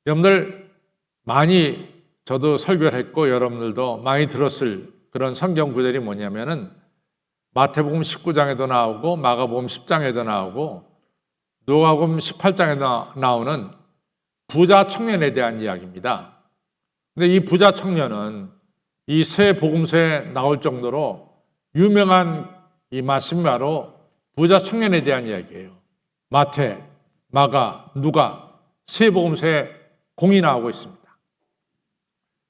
여러분들 많이 저도 설교를 했고 여러분들도 많이 들었을 그런 성경 구절이 뭐냐면은 마태복음 19장에도 나오고 마가복음 10장에도 나오고 누가복음 18장에도 나오는 부자 청년에 대한 이야기입니다. 근데 이 부자 청년은 이 새 복음서에 나올 정도로 유명한 이 말씀이 바로 부자 청년에 대한 이야기예요. 마태, 마가, 누가 새 복음서에 공이 나오고 있습니다.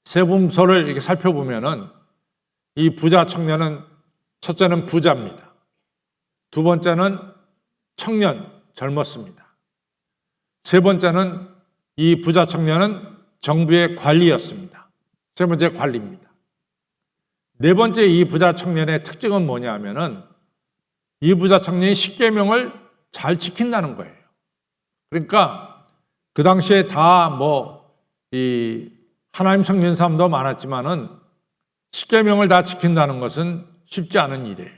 새 복음서를 이렇게 살펴보면은 이 부자 청년은 첫째는 부자입니다. 두 번째는 청년, 젊었습니다. 세 번째는 이 부자 청년은 정부의 관리였습니다. 세 번째 관리입니다. 네 번째 이 부자 청년의 특징은 뭐냐 하면은 이 부자 청년이 십계명을 잘 지킨다는 거예요. 그러니까 그 당시에 다 이 하나님 섬기는 사람도 많았지만은 십계명을 다 지킨다는 것은 쉽지 않은 일이에요.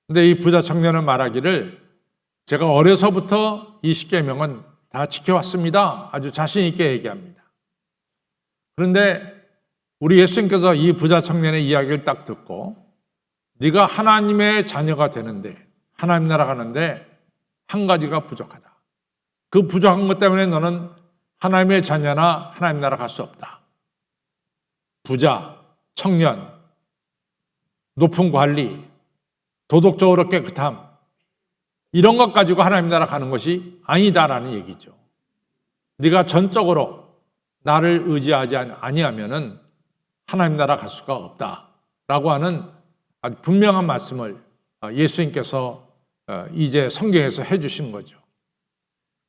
근데 이 부자 청년은 말하기를 제가 어려서부터 이 십계명은 다 지켜왔습니다. 아주 자신 있게 얘기합니다. 그런데 우리 예수님께서 이 부자 청년의 이야기를 딱 듣고 네가 하나님의 자녀가 되는데 하나님 나라 가는데 한 가지가 부족하다. 그 부족한 것 때문에 너는 하나님의 자녀나 하나님 나라 갈 수 없다. 부자, 청년, 높은 관리, 도덕적으로 깨끗함 이런 것 가지고 하나님 나라 가는 것이 아니다라는 얘기죠. 네가 전적으로 나를 의지하지 아니하면은 하나님 나라 갈 수가 없다라고 하는 아주 분명한 말씀을 예수님께서 이제 성경에서 해주신 거죠.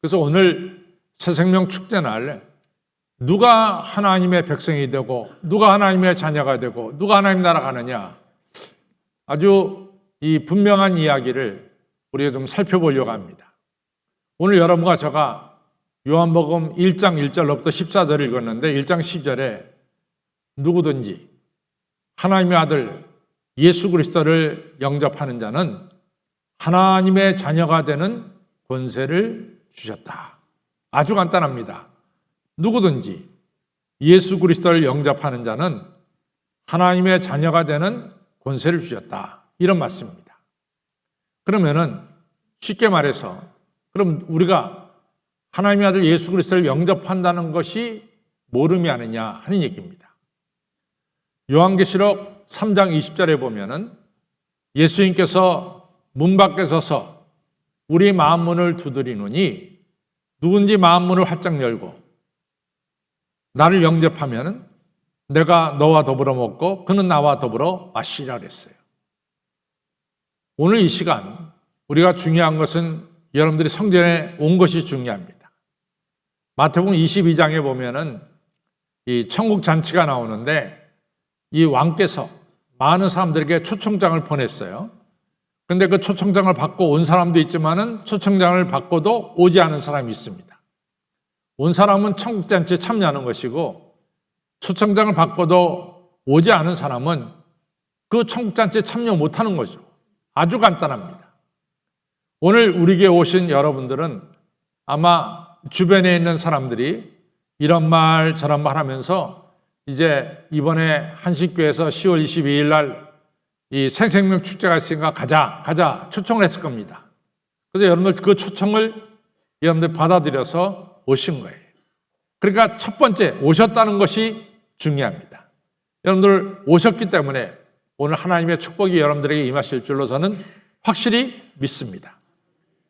그래서 오늘 새생명 축제날 누가 하나님의 백성이 되고 누가 하나님의 자녀가 되고 누가 하나님 나라 가느냐 아주 이 분명한 이야기를 우리가 좀 살펴보려고 합니다. 오늘 여러분과 제가 요한복음 1장 1절로부터 14절을 읽었는데 1장 10절에 누구든지 하나님의 아들 예수 그리스도를 영접하는 자는 하나님의 자녀가 되는 권세를 주셨다. 아주 간단합니다. 누구든지 예수 그리스도를 영접하는 자는 하나님의 자녀가 되는 권세를 주셨다. 이런 말씀입니다. 그러면은 쉽게 말해서 그럼 우리가 하나님의 아들 예수 그리스도를 영접한다는 것이 뭘 의미하느냐 하는 얘기입니다. 요한계시록 3장 20절에 보면은 예수님께서 문 밖에 서서 우리 마음 문을 두드리노니 누군지 마음 문을 활짝 열고 나를 영접하면 내가 너와 더불어 먹고 그는 나와 더불어 마시리라 그랬어요. 오늘 이 시간 우리가 중요한 것은 여러분들이 성전에 온 것이 중요합니다. 마태복음 22장에 보면은 이 천국 잔치가 나오는데 이 왕께서 많은 사람들에게 초청장을 보냈어요. 그런데 그 초청장을 받고 온 사람도 있지만은 초청장을 받고도 오지 않은 사람이 있습니다. 온 사람은 천국 잔치에 참여하는 것이고 초청장을 받고도 오지 않은 사람은 그 천국 잔치에 참여 못하는 거죠. 아주 간단합니다. 오늘 우리에게 오신 여러분들은 아마 주변에 있는 사람들이 이런 말 저런 말 하면서 이제 이번에 한식교에서 10월 22일 날 이 생생명 축제가 있으니까 가자 초청을 했을 겁니다. 그래서 여러분들 그 초청을 여러분들 받아들여서 오신 거예요. 그러니까 첫 번째 오셨다는 것이 중요합니다. 여러분들 오셨기 때문에 오늘 하나님의 축복이 여러분들에게 임하실 줄로 저는 확실히 믿습니다.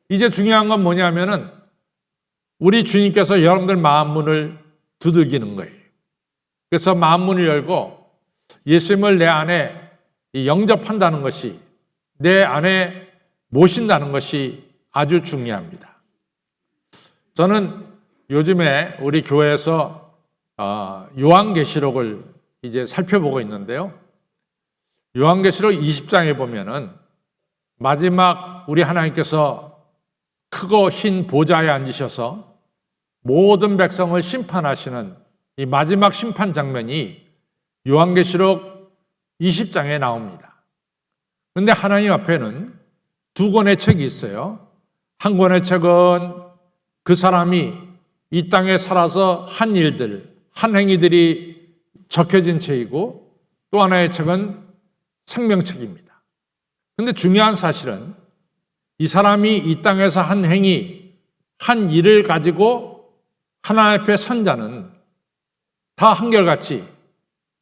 이제 중요한 건 뭐냐면은 우리 주님께서 여러분들 마음 문을 두들기는 거예요. 그래서 마음 문을 열고 예수님을 내 안에 영접한다는 것이 내 안에 모신다는 것이 아주 중요합니다. 저는 요즘에 우리 교회에서 요한계시록을 이제 살펴보고 있는데요. 요한계시록 20장에 보면은 마지막 우리 하나님께서 크고 흰 보좌에 앉으셔서 모든 백성을 심판하시는 이 마지막 심판 장면이 요한계시록 20장에 나옵니다. 그런데 하나님 앞에는 두 권의 책이 있어요. 한 권의 책은 그 사람이 이 땅에 살아서 한 일들, 한 행위들이 적혀진 책이고 또 하나의 책은 생명책입니다. 그런데 중요한 사실은 이 사람이 이 땅에서 한 행위, 한 일을 가지고 하나님 앞에 선 자는 다 한결같이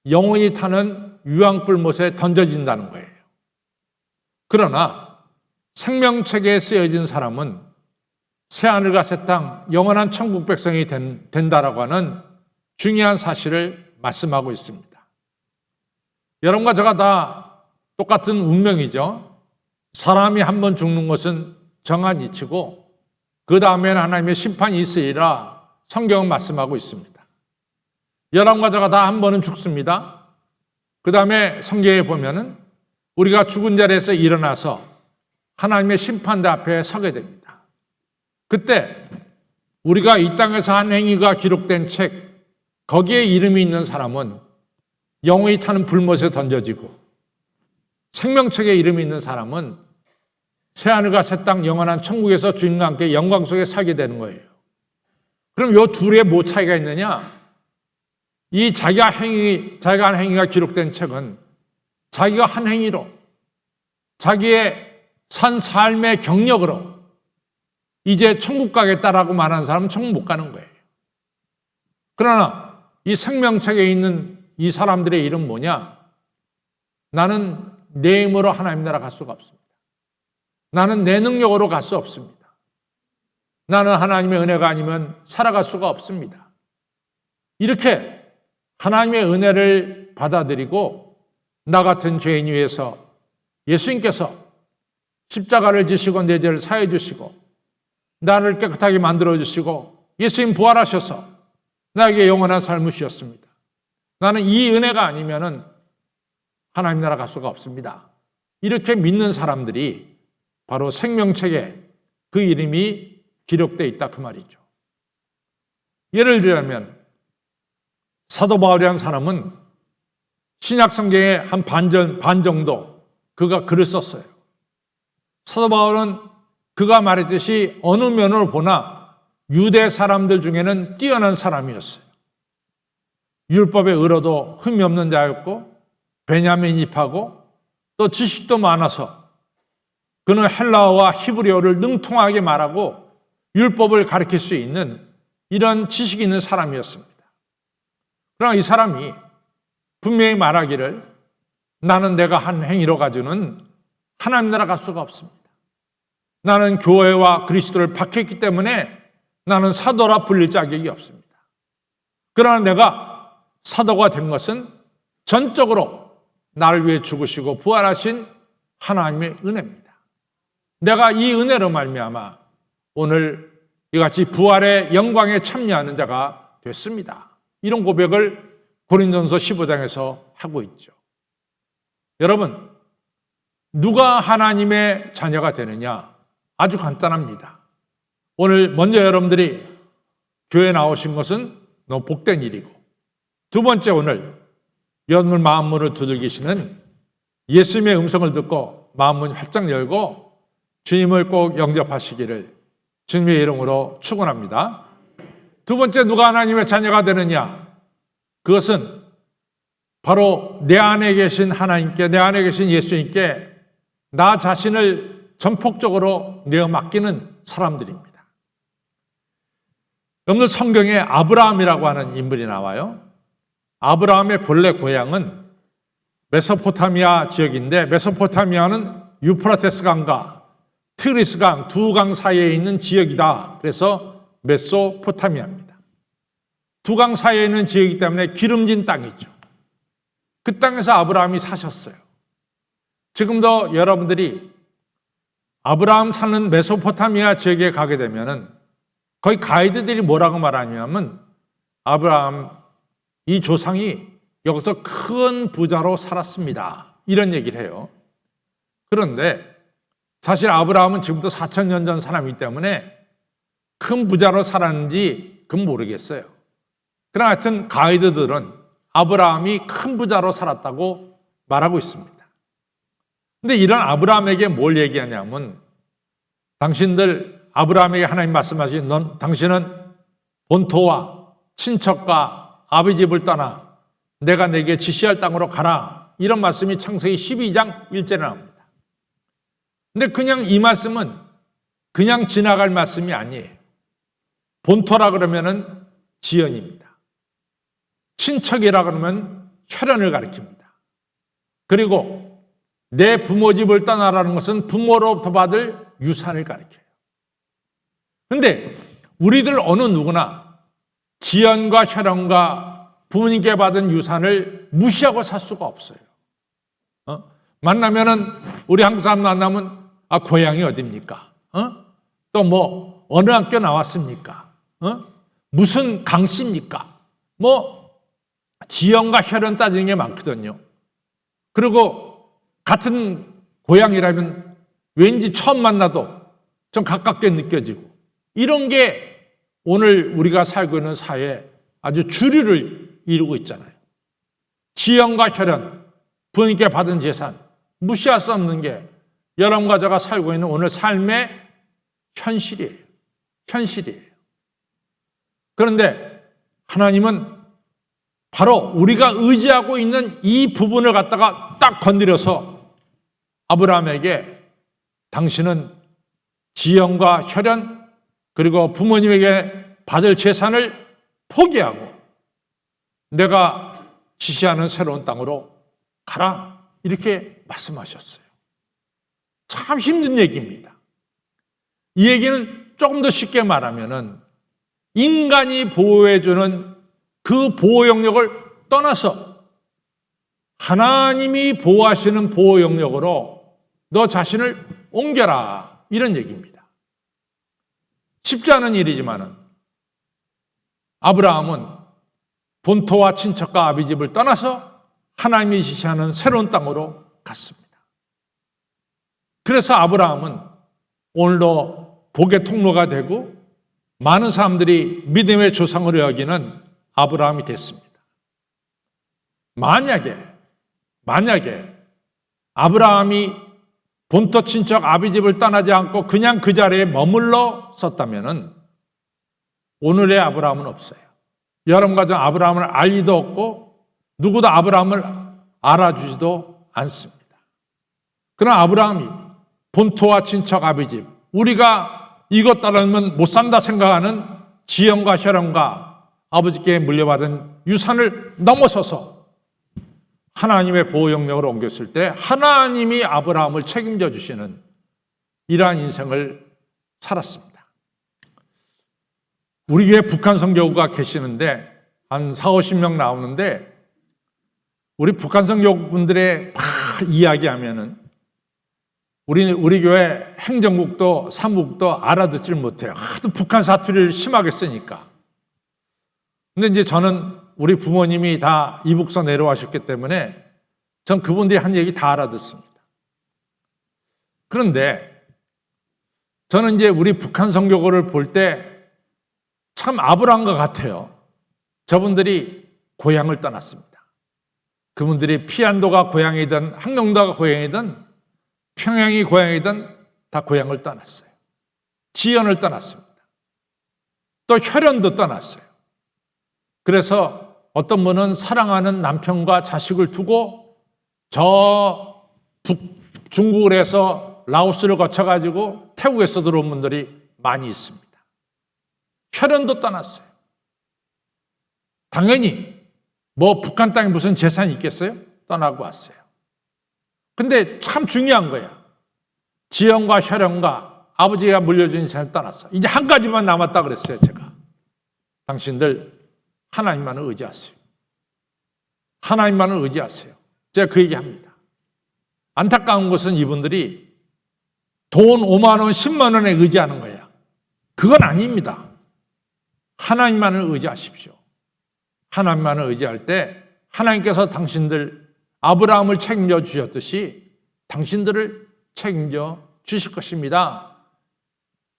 영원히 타는 유황불못에 던져진다는 거예요. 그러나 생명책에 쓰여진 사람은 새하늘과 새 땅, 영원한 천국 백성이 된다라고 하는 중요한 사실을 말씀하고 있습니다. 여러분과 제가 다 똑같은 운명이죠. 사람이 한 번 죽는 것은 정한 이치고 그 다음에는 하나님의 심판이 있으리라 성경은 말씀하고 있습니다. 여러분과 제가 다 한 번은 죽습니다. 그 다음에 성경에 보면은 우리가 죽은 자리에서 일어나서 하나님의 심판대 앞에 서게 됩니다. 그때 우리가 이 땅에서 한 행위가 기록된 책, 거기에 이름이 있는 사람은 영원히 타는 불못에 던져지고 생명책에 이름이 있는 사람은 새하늘과 새 땅 영원한 천국에서 주님과 함께 영광 속에 살게 되는 거예요. 그럼 이 둘의 뭐 차이가 있느냐? 이 자기가 한 행위가 기록된 책은 자기가 한 행위로 자기의 산 삶의 경력으로 이제 천국 가겠다라고 말하는 사람은 천국 못 가는 거예요. 그러나 이 생명책에 있는 이 사람들의 이름 뭐냐? 나는 내 힘으로 하나님 나라 갈 수가 없습니다. 나는 내 능력으로 갈 수 없습니다. 나는 하나님의 은혜가 아니면 살아갈 수가 없습니다. 이렇게 하나님의 은혜를 받아들이고 나 같은 죄인 위해서 예수님께서 십자가를 지시고 내 죄를 사해 주시고 나를 깨끗하게 만들어 주시고 예수님 부활하셔서 나에게 영원한 삶을 주셨습니다. 나는 이 은혜가 아니면은 하나님 나라 갈 수가 없습니다. 이렇게 믿는 사람들이 바로 생명책에 그 이름이 기록되어 있다 그 말이죠. 예를 들자면 사도 바울이라는 사람은 신약 성경의 한 반 정도 그가 글을 썼어요. 사도 바울은 그가 말했듯이 어느 면으로 보나 유대 사람들 중에는 뛰어난 사람이었어요. 율법의 의로도 흠이 없는 자였고 베냐민 입하고 또 지식도 많아서 그는 헬라어와 히브리어를 능통하게 말하고 율법을 가르칠 수 있는 이런 지식이 있는 사람이었습니다. 그러나 이 사람이 분명히 말하기를 나는 내가 한 행위로 가지고는 하나님 나라 갈 수가 없습니다. 나는 교회와 그리스도를 박했기 때문에 나는 사도라 불릴 자격이 없습니다. 그러나 내가 사도가 된 것은 전적으로 나를 위해 죽으시고 부활하신 하나님의 은혜입니다. 내가 이 은혜로 말미암아 오늘 이같이 부활의 영광에 참여하는 자가 됐습니다. 이런 고백을 고린도전서 15장에서 하고 있죠. 여러분, 누가 하나님의 자녀가 되느냐? 아주 간단합니다. 오늘 먼저 여러분들이 교회에 나오신 것은 너무 복된 일이고 두 번째 오늘 여러분 마음문을 두들기시는 예수님의 음성을 듣고 마음문 활짝 열고 주님을 꼭 영접하시기를 주님의 이름으로 축원합니다. 두 번째 누가 하나님의 자녀가 되느냐? 그것은 바로 내 안에 계신 하나님께 내 안에 계신 예수님께 나 자신을 전폭적으로 내어 맡기는 사람들입니다. 오늘 성경에 아브라함이라고 하는 인물이 나와요. 아브라함의 본래 고향은 메소포타미아 지역인데 메소포타미아는 유프라테스 강과 티그리스 강 두 강 사이에 있는 지역이다. 그래서 메소포타미아입니다. 두 강 사이에 있는 지역이기 때문에 기름진 땅이죠. 그 땅에서 아브라함이 사셨어요. 지금도 여러분들이 아브라함 사는 메소포타미아 지역에 가게 되면은 거기 가이드들이 뭐라고 말하냐면 아브라함 이 조상이 여기서 큰 부자로 살았습니다. 이런 얘기를 해요. 그런데 사실 아브라함은 지금부터 4,000년 전 사람이기 때문에 큰 부자로 살았는지 그건 모르겠어요. 그러나 하여튼 가이드들은 아브라함이 큰 부자로 살았다고 말하고 있습니다. 근데 이런 아브라함에게 뭘 얘기하냐면 당신들 아브라함에게 하나님 말씀하신 당신은 본토와 친척과 아버지 집을 떠나 내가 내게 지시할 땅으로 가라. 이런 말씀이 창세기 12장 1절에 나옵니다. 근데 그냥 이 말씀은 그냥 지나갈 말씀이 아니에요. 본토라 그러면은 지연입니다. 친척이라 그러면 혈연을 가리킵니다. 그리고 내 부모 집을 떠나라는 것은 부모로부터 받을 유산을 가리켜요. 근데 우리들 어느 누구나 지연과 혈연과 부모님께 받은 유산을 무시하고 살 수가 없어요. 만나면은 우리 한국 사람 만나면 고향이 어디입니까? 또 뭐 어느 학교 나왔습니까? 무슨 강씨입니까? 뭐 지연과 혈연 따지는 게 많거든요. 그리고 같은 고향이라면 왠지 처음 만나도 좀 가깝게 느껴지고 이런 게 오늘 우리가 살고 있는 사회에 아주 주류를 이루고 있잖아요. 지연과 혈연, 부모님께 받은 재산 무시할 수 없는 게 여러분과 제가 살고 있는 오늘 삶의 현실이에요. 현실이에요. 그런데 하나님은 바로 우리가 의지하고 있는 이 부분을 갖다가 딱 건드려서 아브라함에게 당신은 지연과 혈연 그리고 부모님에게 받을 재산을 포기하고 내가 지시하는 새로운 땅으로 가라 이렇게 말씀하셨어요. 참 힘든 얘기입니다. 이 얘기는 조금 더 쉽게 말하면은 인간이 보호해주는 그 보호 영역을 떠나서 하나님이 보호하시는 보호 영역으로 너 자신을 옮겨라 이런 얘기입니다. 쉽지 않은 일이지만은 아브라함은 본토와 친척과 아비 집을 떠나서 하나님이 지시하는 새로운 땅으로 갔습니다. 그래서 아브라함은 오늘도 복의 통로가 되고 많은 사람들이 믿음의 조상으로 여기는 아브라함이 됐습니다. 만약에 아브라함이 본토 친척 아비 집을 떠나지 않고 그냥 그 자리에 머물러 섰다면은 오늘의 아브라함은 없어요. 여러분과 저 아브라함을 알 리도 없고 누구도 아브라함을 알아주지도 않습니다. 그러나 아브라함이 본토와 친척 아비 집, 우리가 이것 따르면 못 산다 생각하는 지연과 혈연과 아버지께 물려받은 유산을 넘어서서 하나님의 보호 영역으로 옮겼을 때 하나님이 아브라함을 책임져 주시는 이러한 인생을 살았습니다. 우리 교회 북한 선교부가 계시는데 한 40-50명 나오는데 우리 북한 선교분들의 막 이야기하면은 우리 교회 행정국도 사무국도 알아듣질 못해요. 하도 북한 사투리를 심하게 쓰니까. 근데 이제 저는 우리 부모님이 다 이북서 내려와셨기 때문에 전 그분들이 한 얘기 다 알아듣습니다. 그런데 저는 이제 우리 북한 선교고를 볼 때 참 아브라함과 같아요. 저분들이 고향을 떠났습니다. 그분들이 피안도가 고향이든 항명도가 고향이든 평양이 고향이든 다 고향을 떠났어요. 지연을 떠났습니다. 또 혈연도 떠났어요. 그래서 어떤 분은 사랑하는 남편과 자식을 두고 저 중국을 해서 라오스를 거쳐가지고 태국에서 들어온 분들이 많이 있습니다. 혈연도 떠났어요. 당연히 뭐 북한 땅에 무슨 재산이 있겠어요? 떠나고 왔어요. 근데 참 중요한 거예요. 지연과 혈연과 아버지가 물려준 재산을 떠났어. 이제 한 가지만 남았다 그랬어요, 제가. 당신들 하나님만을 의지하세요. 하나님만을 의지하세요. 제가 그 얘기합니다. 안타까운 것은 이분들이 돈 5만 원, 10만 원에 의지하는 거예요. 그건 아닙니다. 하나님만을 의지하십시오. 하나님만을 의지할 때 하나님께서 당신들 아브라함을 책임져 주셨듯이 당신들을 책임져 주실 것입니다.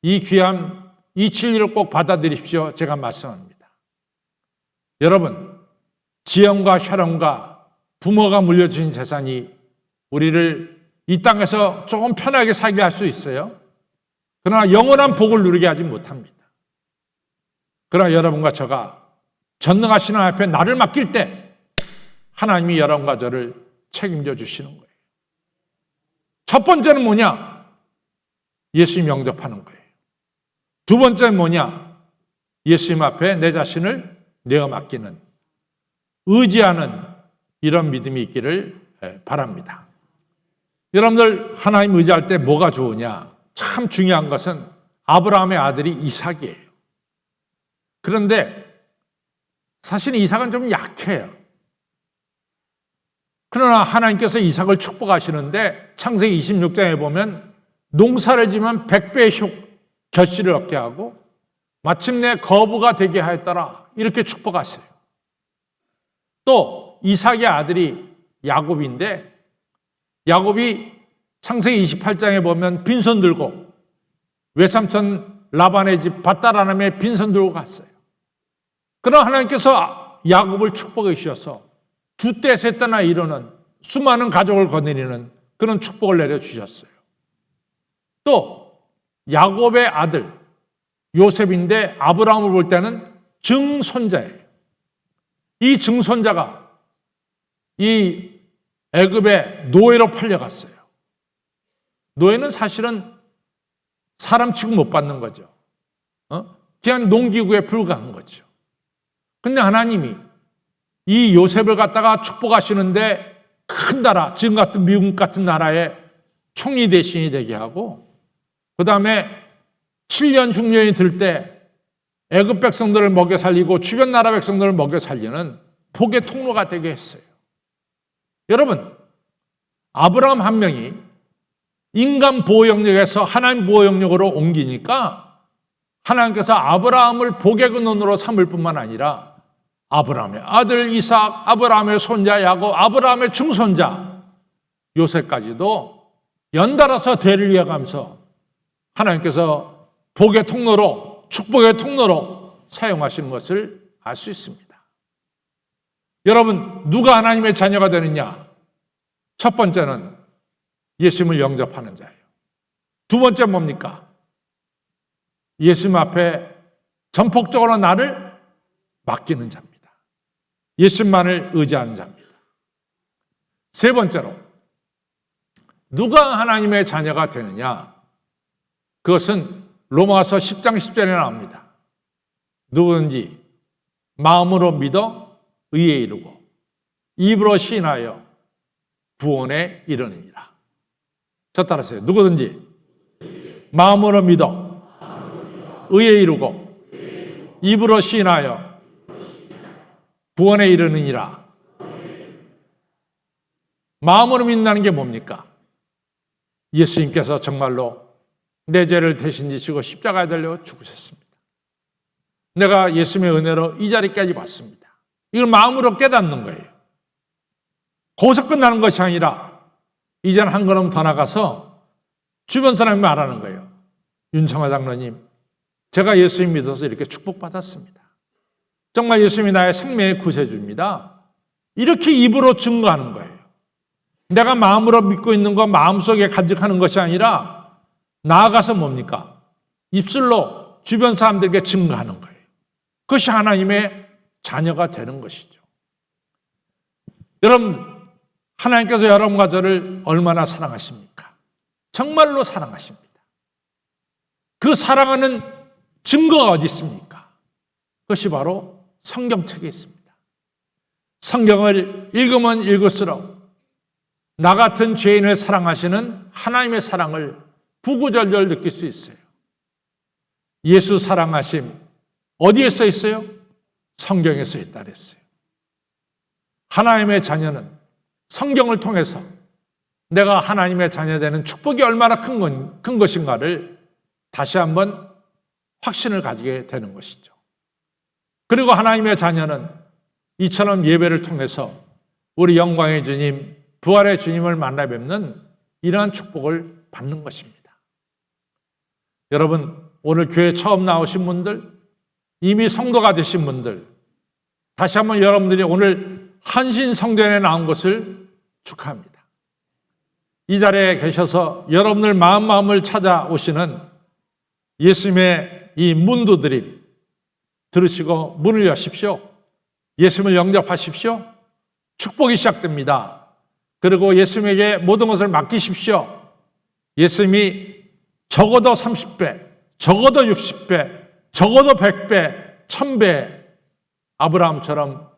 이 귀한 이 진리를 꼭 받아들이십시오. 제가 말씀합니다. 여러분, 지연과 혈연과 부모가 물려주신 재산이 우리를 이 땅에서 조금 편하게 살게 할 수 있어요. 그러나 영원한 복을 누리게 하지 못합니다. 그러나 여러분과 저가 전능하신 하나님 앞에 나를 맡길 때 하나님이 여러분과 저를 책임져 주시는 거예요. 첫 번째는 뭐냐? 예수님 영접하는 거예요. 두 번째는 뭐냐? 예수님 앞에 내 자신을 내어 맡기는, 의지하는 이런 믿음이 있기를 바랍니다. 여러분들 하나님 의지할 때 뭐가 좋으냐? 참 중요한 것은 아브라함의 아들이 이삭이에요. 그런데 사실 이삭은 좀 약해요. 그러나 하나님께서 이삭을 축복하시는데 창세기 26장에 보면 농사를 지면 100배의 결실을 얻게 하고 마침내 거부가 되게 하였더라, 이렇게 축복하세요. 또 이삭의 아들이 야곱인데 야곱이 창세기 28장에 보면 빈손 들고 외삼촌 라반의 집 밧다라남에 빈손 들고 갔어요. 그러나 하나님께서 야곱을 축복해 주셔서 두 때 세 때나 이루는 수많은 가족을 거느리는 그런 축복을 내려주셨어요. 또 야곱의 아들 요셉인데 아브라함을 볼 때는 증손자예요. 이 증손자가 이 애굽의 노예로 팔려갔어요. 노예는 사실은 사람 취급 못 받는 거죠. 그냥 농기구에 불과한 거죠. 근데 하나님이 이 요셉을 갖다가 축복하시는데 큰 나라, 지금 같은 미국 같은 나라의 총리 대신이 되게 하고, 그 다음에 7년 중년이 들 때 애굽 백성들을 먹여 살리고 주변 나라 백성들을 먹여 살리는 복의 통로가 되게 했어요. 여러분, 아브라함 한 명이 인간 보호 영역에서 하나님 보호 영역으로 옮기니까 하나님께서 아브라함을 복의 근원으로 삼을 뿐만 아니라 아브라함의 아들 이삭, 아브라함의 손자 야곱, 아브라함의 증손자 요셉까지도 연달아서 대를 이어가면서 하나님께서 복의 통로로, 축복의 통로로 사용하시는 것을 알 수 있습니다. 여러분, 누가 하나님의 자녀가 되느냐? 첫 번째는 예수님을 영접하는 자예요. 두 번째 뭡니까? 예수님 앞에 전폭적으로 나를 맡기는 자입니다. 예수님만을 의지하는 자입니다. 세 번째로 누가 하나님의 자녀가 되느냐? 그것은 로마서 10장 10절에 나옵니다. 누구든지 마음으로 믿어 의에 이르고 입으로 시인하여 구원에 이르느니라. 저 따라서요. 누구든지 마음으로 믿어 의에 이르고 입으로 시인하여 구원에 이르느니라. 마음으로 믿는다는 게 뭡니까? 예수님께서 정말로 내 죄를 대신 지시고 십자가에 달려 죽으셨습니다. 내가 예수님의 은혜로 이 자리까지 왔습니다. 이걸 마음으로 깨닫는 거예요. 거기서 끝나는 것이 아니라 이제는 한 걸음 더 나가서 주변 사람이 말하는 거예요. 윤청아 장로님, 제가 예수님 믿어서 이렇게 축복받았습니다. 정말 예수님이 나의 생명의 구세주입니다. 이렇게 입으로 증거하는 거예요. 내가 마음으로 믿고 있는 거 마음속에 간직하는 것이 아니라 나아가서 뭡니까? 입술로 주변 사람들에게 증거하는 거예요. 그것이 하나님의 자녀가 되는 것이죠. 여러분, 하나님께서 여러분과 저를 얼마나 사랑하십니까? 정말로 사랑하십니다. 그 사랑하는 증거가 어디 있습니까? 그것이 바로 성경책에 있습니다. 성경을 읽으면 읽을수록 나 같은 죄인을 사랑하시는 하나님의 사랑을 구구절절 느낄 수 있어요. 예수 사랑하심 어디에 써 있어요? 성경에 써 있다 그랬어요. 하나님의 자녀는 성경을 통해서 내가 하나님의 자녀되는 축복이 얼마나 큰 것인가를 다시 한번 확신을 가지게 되는 것이죠. 그리고 하나님의 자녀는 이처럼 예배를 통해서 우리 영광의 주님, 부활의 주님을 만나 뵙는 이러한 축복을 받는 것입니다. 여러분, 오늘 교회 처음 나오신 분들, 이미 성도가 되신 분들, 다시 한번 여러분들이 오늘 한신 성전에 나온 것을 축하합니다. 이 자리에 계셔서 여러분들 마음을 찾아오시는 예수님의 이 문도들이 들으시고 문을 여십시오. 예수님을 영접하십시오. 축복이 시작됩니다. 그리고 예수님에게 모든 것을 맡기십시오. 예수님이 적어도 30배, 적어도 60배, 적어도 100배, 1000배 아브라함처럼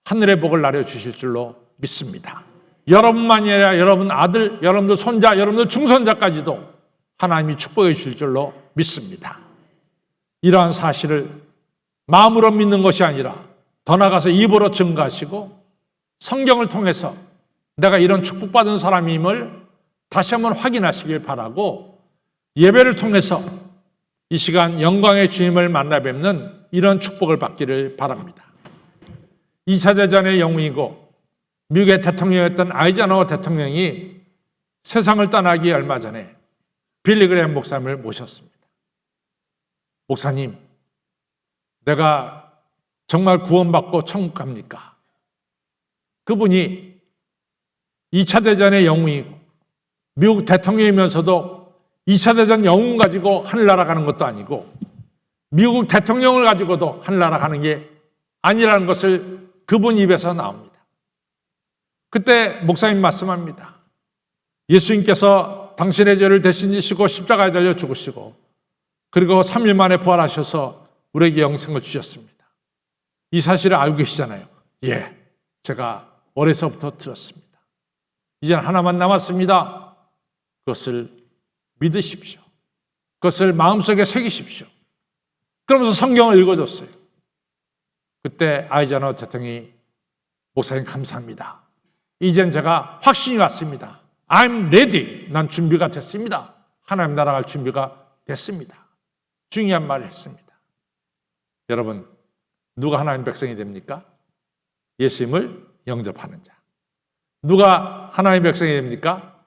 하늘의 복을 나려주실 줄로 믿습니다. 여러분만이 아니라 여러분 아들, 여러분들 손자, 여러분들 중손자까지도 하나님이 축복해 주실 줄로 믿습니다. 이러한 사실을 마음으로 믿는 것이 아니라 더 나아가서 입으로 증거하시고 성경을 통해서 내가 이런 축복받은 사람임을 다시 한번 확인하시길 바라고, 예배를 통해서 이 시간 영광의 주님을 만나 뵙는 이런 축복을 받기를 바랍니다. 2차 대전의 영웅이고 미국의 대통령이었던 아이젠하워 대통령이 세상을 떠나기 얼마 전에 빌리 그레이엄 목사님을 모셨습니다. 목사님, 내가 정말 구원받고 천국 갑니까? 그분이 2차 대전의 영웅이고 미국 대통령이면서도 2차 대전 영웅 가지고 하늘나라 가는 것도 아니고 미국 대통령을 가지고도 하늘나라 가는 게 아니라는 것을 그분 입에서 나옵니다. 그때 목사님 말씀합니다. 예수님께서 당신의 죄를 대신 지시고 십자가에 달려 죽으시고 그리고 3일 만에 부활하셔서 우리에게 영생을 주셨습니다. 이 사실을 알고 계시잖아요. 예, 제가 어려서부터 들었습니다. 이제는 하나만 남았습니다. 그것을 믿으십시오. 그것을 마음속에 새기십시오. 그러면서 성경을 읽어줬어요. 그때 아이젠하워 대통령이 목사님 감사합니다. 이젠 제가 확신이 왔습니다. I'm ready. 난 준비가 됐습니다. 하나님 나라 갈 준비가 됐습니다. 중요한 말을 했습니다. 여러분, 누가 하나님 백성이 됩니까? 예수님을 영접하는 자. 누가 하나님 백성이 됩니까?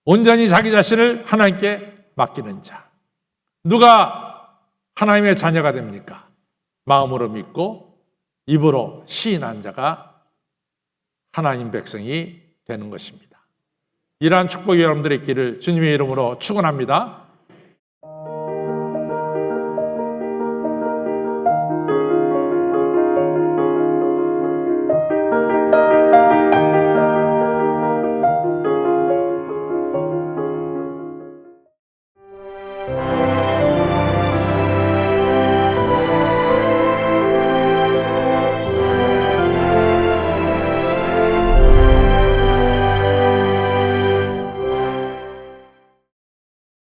온전히 자기 자신을 하나님께 맡기는 자. 누가 하나님의 자녀가 됩니까? 마음으로 믿고 입으로 시인한 자가 하나님 백성이 되는 것입니다. 이러한 축복이 여러분들의 있기를 주님의 이름으로 축원합니다.